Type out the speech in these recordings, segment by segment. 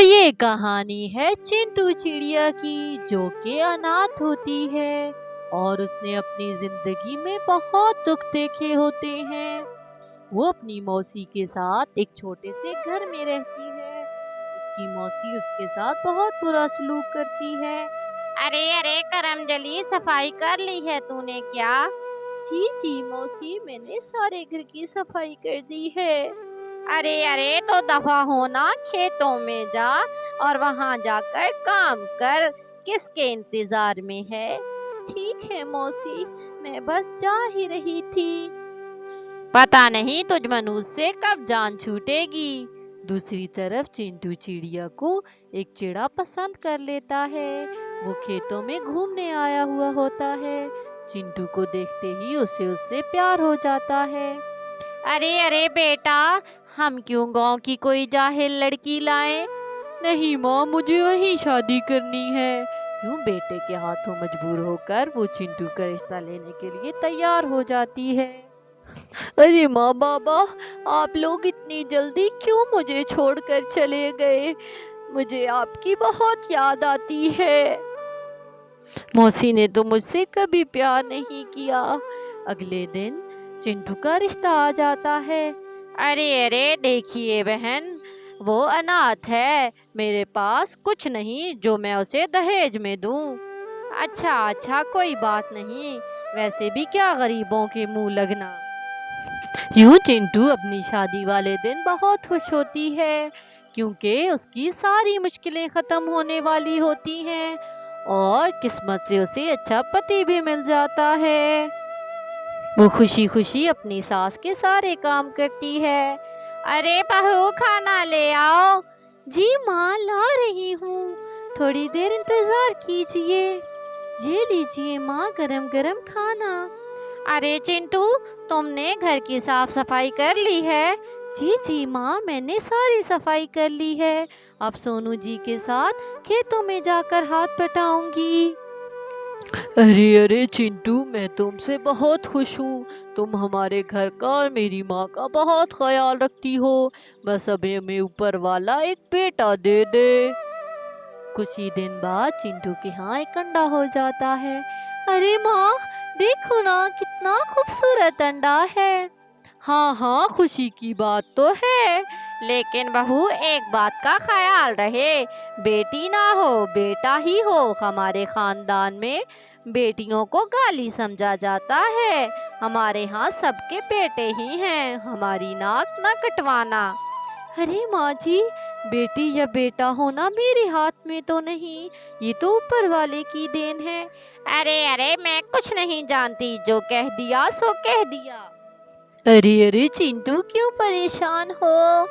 یہ کہانی ہے چنٹو چڑیا کی، جو کہ اناتھ ہوتی ہے اور اس نے اپنی زندگی میں بہت دکھ دیکھے ہوتے ہیں۔ وہ اپنی موسی کے ساتھ ایک چھوٹے سے گھر میں رہتی ہے۔ اس کی موسی اس کے ساتھ بہت برا سلوک کرتی ہے۔ ارے کرم جلی، صفائی کر لی ہے تو نے کیا؟ جی موسی، میں نے سارے گھر کی صفائی کر دی ہے۔ ارے تو دفع ہونا، کھیتوں میں جا اور وہاں جا کر کام کر، کس کے انتظار میں ہے؟ ٹھیک ہے موسی، میں بس جا ہی رہی تھی۔ پتا نہیں تجھ منوج سے کب جان چھوٹے گی۔ دوسری طرف چنٹو چڑیا کو ایک چڑا پسند کر لیتا ہے۔ وہ کھیتوں میں گھومنے آیا ہوا ہوتا ہے۔ چنٹو کو دیکھتے ہی اسے اس سے پیار ہو جاتا ہے۔ ارے بیٹا، ہم کیوں گاؤں کی کوئی جاہل لڑکی لائیں؟ نہیں ماں، مجھے وہیں شادی کرنی ہے۔ یوں بیٹے کے ہاتھوں مجبور ہو کر وہ چنٹو کا رشتہ لینے کے لیے تیار ہو جاتی ہے۔ ارے ماں بابا، آپ لوگ اتنی جلدی کیوں مجھے چھوڑ کر چلے گئے؟ مجھے آپ کی بہت یاد آتی ہے۔ موسی نے تو مجھ سے کبھی پیار نہیں کیا۔ اگلے دن چنٹو کا رشتہ آ جاتا ہے۔ ارے دیکھیے بہن، وہ اناتھ ہے، میرے پاس کچھ نہیں جو میں اسے دہیج میں دوں۔ اچھا کوئی بات نہیں، ویسے بھی کیا غریبوں کے منہ لگنا۔ یوں چنٹو اپنی شادی والے دن بہت خوش ہوتی ہے، کیونکہ اس کی ساری مشکلیں ختم ہونے والی ہوتی ہیں اور قسمت سے اسے اچھا پتی بھی مل جاتا ہے۔ وہ خوشی خوشی اپنی ساس کے سارے کام کرتی ہے۔ ارے بہو، کھانا لے آؤ۔ جی ماں، لا رہی ہوں، تھوڑی دیر انتظار کیجیے۔ یہ لیجیے ماں، گرم گرم کھانا۔ ارے چنٹو، تم نے گھر کی صاف صفائی کر لی ہے؟ جی ماں، میں نے ساری صفائی کر لی ہے۔ اب سونو جی کے ساتھ کھیتوں میں جا کر ہاتھ بٹاؤں گی۔ ارے چنٹو، میں تم سے بہت خوش ہوں۔ تم ہمارے گھر کا اور میری ماں کا بہت خیال رکھتی ہو۔ بس اب ہمیں اوپر والا ایک بیٹا دے دے۔ کچھ ہی دن بعد چنٹو کے ہاں ایک انڈا ہو جاتا ہے۔ ارے ماں، دیکھو نا، کتنا خوبصورت انڈا ہے۔ ہاں، خوشی کی بات تو ہے، لیکن بہو، ایک بات کا خیال رہے، بیٹی نہ ہو بیٹا ہی ہو۔ ہمارے خاندان میں بیٹیوں کو گالی سمجھا جاتا ہے۔ ہمارے ہاں سب کے بیٹے ہی ہیں، ہماری ناک نہ کٹوانا۔ ارے ماں جی، بیٹی یا بیٹا ہونا میرے ہاتھ میں تو نہیں، یہ تو اوپر والے کی دین ہے۔ ارے میں کچھ نہیں جانتی، جو کہہ دیا سو کہہ دیا۔ ارے چنٹو، کیوں پریشان ہو؟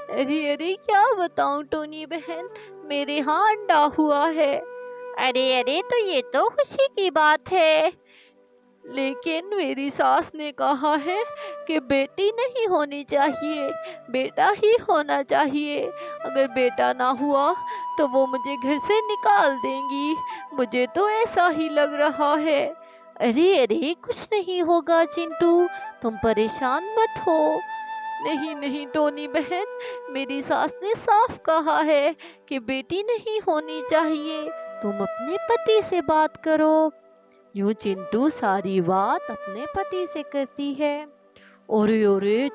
ارے کیا بتاؤں ٹونی بہن، میرے ہاں انڈا ہوا ہے۔ ارے تو یہ تو خوشی کی بات ہے۔ لیکن میری ساس نے کہا ہے کہ بیٹی نہیں ہونی چاہیے، بیٹا ہی ہونا چاہیے۔ اگر بیٹا نہ ہوا تو وہ مجھے گھر سے نکال دیں گی، مجھے تو ایسا ہی لگ رہا ہے۔ ارے کچھ نہیں ہوگا چنٹو، تم پریشان مت ہو۔ نہیں ٹونی بہن، میری ساس نے صاف کہا ہے کہ بیٹی نہیں ہونی چاہیے، تم اپنے پتی سے بات کرو۔ یوں چنٹو ساری بات اپنے پتی سے کرتی ہے۔ ارے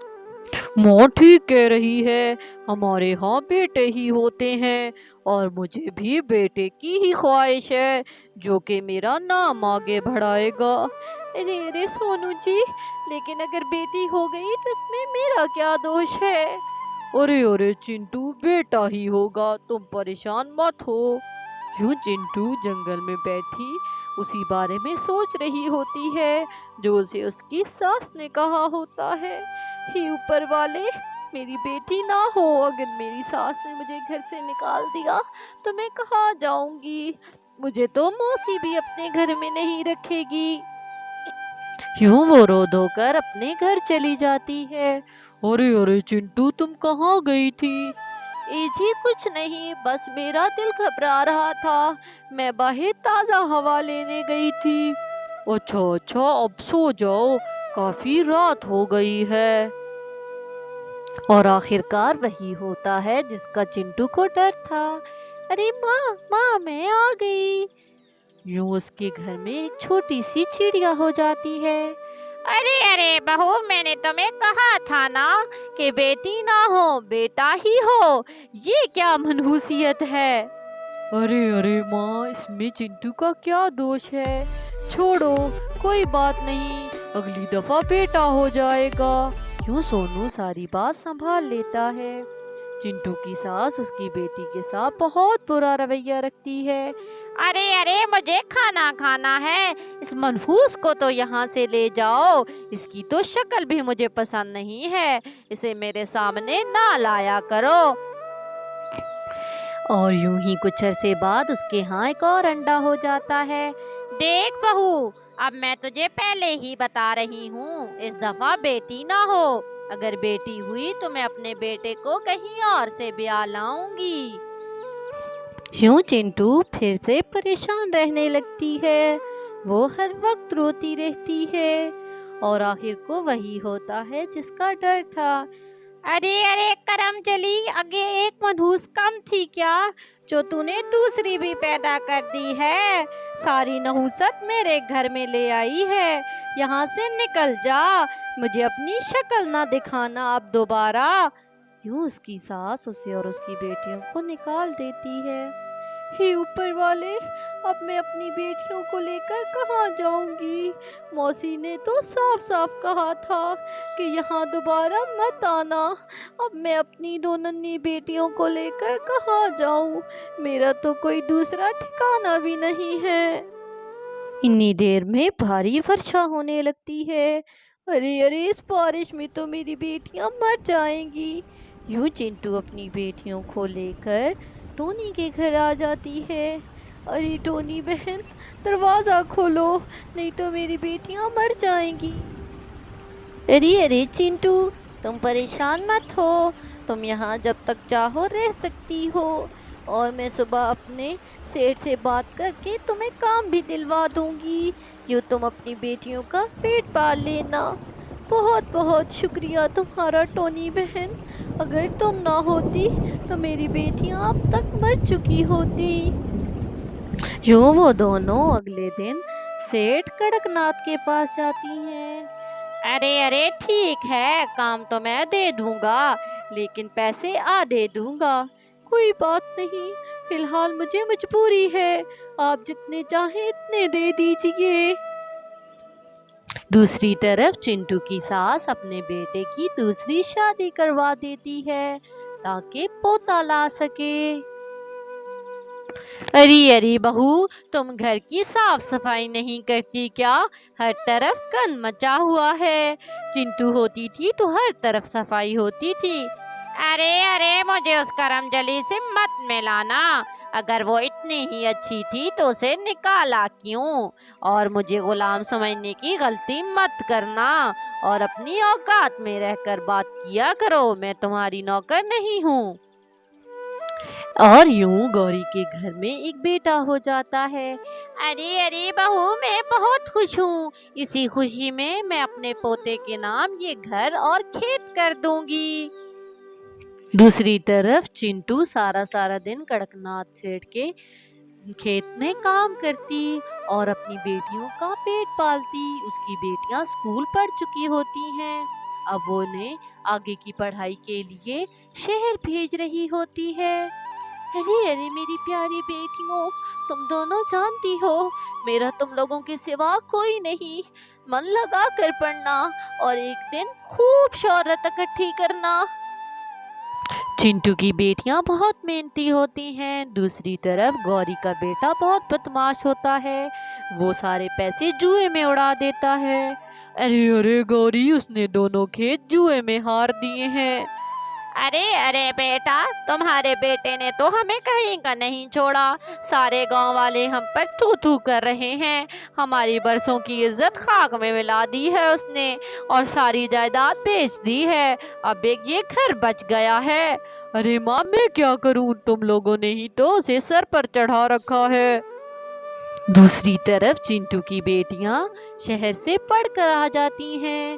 ماں ٹھیک کہہ رہی ہے، ہمارے ہاں بیٹے ہی ہوتے ہیں اور مجھے بھی بیٹے کی ہی خواہش ہے، جو کہ میرا نام آگے بڑھائے گا۔ ارے سونو جی، لیکن اگر بیٹی ہو گئی تو اس میں میرا کیا دوش ہے؟ ارے چنٹو، بیٹا ہی ہوگا، تم پریشان مت ہو۔ یوں چنٹو جنگل میں بیٹھی اسی بارے میں سوچ رہی ہوتی ہے جو اسے اس کی ساس نے کہا ہوتا ہے۔ ہی اوپر والے، میری بیٹی نہ ہو، اگر میری ساس نے مجھے گھر سے نکال دیا تو میں کہاں جاؤں گی؟ مجھے تو موسی بھی اپنے گھر میں نہیں رکھے گی۔ یوں وہ رو دھو کر اپنے گھر چلی جاتی ہے۔ ارے چنٹو، تم کہاں گئی تھی؟ جی کچھ نہیں، بس میرا دل گھبرا رہا تھا، میں باہر تازہ ہوا لینے گئی تھی۔ اچھا، اب سو جاؤ، کافی رات ہو گئی ہے۔ اور آخرکار وہی ہوتا ہے جس کا چنٹو کو ڈر تھا۔ ارے ماں ماں میں آ گئی، یوں اس کے گھر میں ایک چھوٹی سی چڑیا ہو جاتی ہے۔ ارے ارے بہو، میں نے تمہیں کہا تھا نا کہ بیٹی نہ ہو بیٹا ہی ہو، یہ کیا منحوسیت ہے؟ ارے ارے ماں، اس میں چنٹو کا کیا دوش ہے؟ چھوڑو، کوئی بات نہیں، اگلی دفعہ بیٹا ہو جائے گا۔ یوں سونو ساری بات سنبھال لیتا ہے۔ چنٹو کی ساس اس کی بیٹی کے ساتھ بہت برا رویہ رکھتی ہے۔ ارے ارے، مجھے کھانا کھانا ہے، اس منحوس کو تو یہاں سے لے جاؤ، اس کی تو شکل بھی مجھے پسند نہیں ہے، اسے میرے سامنے نہ لایا کرو۔ اور یوں ہی کچھ عرصے بعد اس کے ہاں ایک اور انڈا ہو جاتا ہے۔ دیکھ بہو، اب میں تجھے پہلے ہی بتا رہی ہوں، اس دفعہ بیٹی نہ ہو، اگر بیٹی ہوئی تو میں اپنے بیٹے کو کہیں اور سے بیاہ لاؤں گی۔ یوں چنٹو پھر سے پریشان رہنے لگتی ہے، وہ ہر وقت روتی رہتی ہے، اور آخر کو وہی ہوتا ہے جس کا ڈر تھا۔ ارے ارے کرم چلی، آگے ایک منحوس کم تھی کیا جو تو نے دوسری بھی پیدا کر دی ہے؟ ساری نحوست میرے گھر میں لے آئی ہے، یہاں سے نکل جا، مجھے اپنی شکل نہ دکھانا اب دوبارہ۔ یوں اس کی ساس اسے اور اس کی بیٹیوں کو نکال دیتی ہے۔ ہی اوپر والے، اب میں اپنی بیٹیوں کو لے کر کہاں جاؤں گی؟ موسی نے تو صاف صاف کہا تھا کہ یہاں دوبارہ مت آنا، اب میں اپنی دو ننھی بیٹیوں کو لے کر کہاں جاؤں؟ میرا تو کوئی دوسرا ٹھکانہ بھی نہیں ہے۔ اتنی دیر میں بھاری ورشا ہونے لگتی ہے۔ ارے ارے، اس بارش میں تو میری بیٹیاں مر جائیں گی۔ یوں چنٹو اپنی بیٹیوں کو لے کر ٹونی کے گھر آ جاتی ہے۔ ارے ٹونی بہن، دروازہ کھولو، نہیں تو میری بیٹیاں مر جائیں گی۔ ارے ارے چنٹو، تم پریشان مت ہو، تم یہاں جب تک چاہو رہ سکتی ہو، اور میں صبح اپنے سیٹھ سے بات کر کے تمہیں کام بھی دلوا دوں گی، یوں تم اپنی بیٹیوں کا پیٹ پال لینا۔ بہت بہت شکریہ تمہارا ٹونی بہن، اگر تم نہ ہوتی تو میری بیٹیاں اب تک مر چکی ہوتی۔ یوں وہ دونوں اگلے دن سیٹھ کڑک ناتھ کے پاس جاتی ہیں۔ ارے ارے ٹھیک ہے، کام تو میں دے دوں گا، لیکن پیسے آدھے دوں گا۔ کوئی بات نہیں، فی الحال مجھے مجبوری ہے، آپ جتنے چاہیں اتنے دے دیجئے۔ دوسری طرف چنٹو کی ساس اپنے بیٹے کی دوسری شادی کروا دیتی ہے تاکہ پوتا لا سکے۔ اری اری بہو، تم گھر کی صاف صفائی نہیں کرتی کیا؟ ہر طرف گند مچا ہوا ہے، چنٹو ہوتی تھی تو ہر طرف صفائی ہوتی تھی۔ ارے ارے، مجھے اس کرم جلی سے مت ملانا، اگر وہ اتنی ہی اچھی تھی تو اسے نکالا کیوں؟ اور مجھے غلام سمجھنے کی غلطی مت کرنا، اور اپنی اوقات میں رہ کر بات کیا کرو، میں تمہاری نوکر نہیں ہوں۔ اور یوں گوری کے گھر میں ایک بیٹا ہو جاتا ہے۔ ارے ارے بہو، میں بہت خوش ہوں، اسی خوشی میں میں اپنے پوتے کے نام یہ گھر اور کھیت کر دوں گی۔ دوسری طرف چنٹو سارا دن کڑک ناتھ سیٹھ کے کھیت میں کام کرتی اور اپنی بیٹیوں کا پیٹ پالتی۔ اس کی بیٹیاں اسکول پڑھ چکی ہوتی ہیں، اب وہ انہیں آگے کی پڑھائی کے لیے شہر بھیج رہی ہوتی ہے۔ ارے ارے میری پیاری بیٹیوں، تم دونوں جانتی ہو میرا تم لوگوں کے سوا کوئی نہیں، من لگا کر پڑھنا اور ایک دن خوب شہرت اکٹھی کرنا۔ چنٹو کی بیٹیاں بہت محنتی ہوتی ہیں، دوسری طرف گوری کا بیٹا بہت بدمعاش ہوتا ہے، وہ سارے پیسے جوئے میں اڑا دیتا ہے۔ ارے ارے گوری، اس نے دونوں کھیت جوئے میں ہار دیے ہیں۔ ارے ارے بیٹا، تمہارے بیٹے نے تو ہمیں کہیں کا نہیں چھوڑا، سارے گاؤں والے ہم پر تھو تھو کر رہے ہیں، ہماری برسوں کی عزت خاک میں ملا دی ہے اس نے، اور ساری جائیداد بیچ دی ہے، اب ایک یہ گھر بچ گیا ہے۔ ارے ماں، میں کیا کروں، تم لوگوں نے ہی تو اسے سر پر چڑھا رکھا ہے۔ دوسری طرف چنٹو کی بیٹیاں شہر سے پڑھ کر آ جاتی ہیں،